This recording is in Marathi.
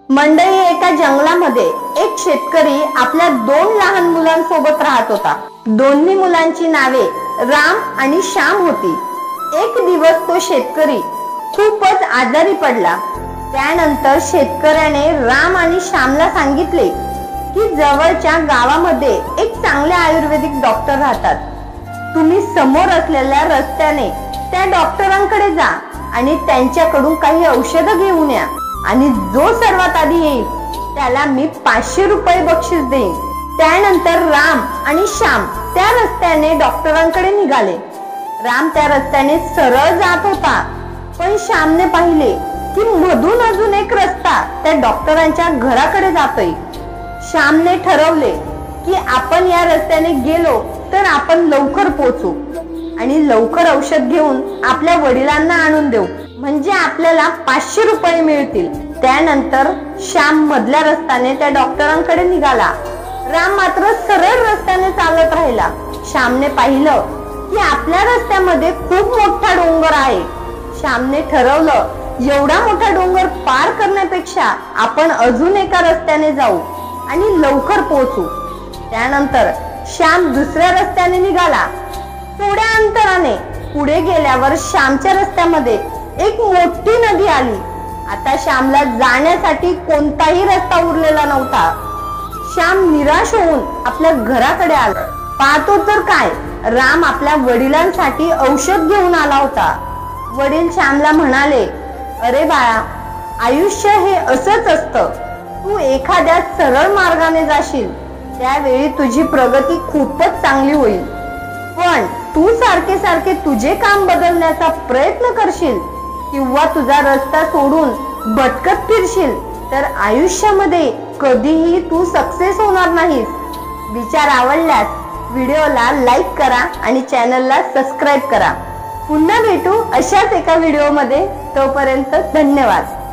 मंडई एका जंगलामध्ये एक शेतकरी आपल्या 2 लहान मुलांसोबत राहत होता। दोन्ही मुलांची नावे राम आणि श्याम होती। एक दिवस तो शेतकरी खूपच आजारी पडला। त्यानंतर शेतकऱ्याने राम आणि श्यामला सांगितले की जवळच्या गावामध्ये एक चांगले आयुर्वेदिक डॉक्टर राहतात। तुम्ही समोर असलेल्या रस्त्याने त्या डॉक्टरांकडे जा आणि त्यांच्याकडून काही औषधं घेऊन या आणि जो सर्वात आधी येईल त्याला मी 500 रुपये बक्षीस देईन। त्यानंतर राम आणि श्याम त्या रस्त्याने डॉक्टरांकडे निघाले। राम त्या रस्त्याने सरळ जात होता, पण श्यामने पाहिले की मधून अजून एक रस्ता त्या डॉक्टरांच्या घराकडे जातोय। श्यामने ठरवले की आपण या रस्त्याने गेलो तर आपण लवकर पोहोचू आणि लवकर औषध घेऊन आपल्या वडिलांना आणून देऊ, म्हणजे आपल्याला 500 रुपये मिळतील। त्यानंतर श्याम मधल्या रस्त्याने त्या डॉक्टरांकडे निघाला। राम मात्र सरळ रस्त्याने चालत राहिला। श्यामने पाहिलं की आपल्या रस्त्यामध्ये खूप मोठा डोंगर आहे। श्यामने ठरवलं एवढा मोठा डोंगर पार करण्यापेक्षा आपण अजून एका रस्त्याने जाऊ आणि लवकर पोहोचू। त्यानंतर श्याम दुसऱ्या रस्त्याने निघाला। थोड्या अंतराने पुढे गेल्यावर श्यामच्या रस्त्यामध्ये एक मोठी नदी आली। आता श्यामला जाण्यासाठी कोणताही रस्ता उरलेला नव्हता। श्याम निराश होऊन आपल्या घराकडे आला। पाहतो तर काय, राम आपल्या वडिलांसाठी औषध घेऊन आला होता। वडील श्यामला म्हणाले, अरे बाळा, आयुष्य हे असंच असतं। तू एखाद्या सरळ मार्गाने जाशील त्यावेळी तुझी प्रगती खूपच चांगली होईल, पण तू सारखे सारखे तुझे काम बदलण्याचा प्रयत्न करशील किंवा तुझा रस्ता सोडून भटकत फिरशील तर आयुष्यामध्ये कधीही तू सक्सेस होणार नाहीस। विचार आवडल्यास व्हिडिओला लाईक करा आणि चॅनलला सबस्क्राईब करा। पुन्हा भेटू अशाच एका व्हिडिओमध्ये। तोपर्यंत धन्यवाद।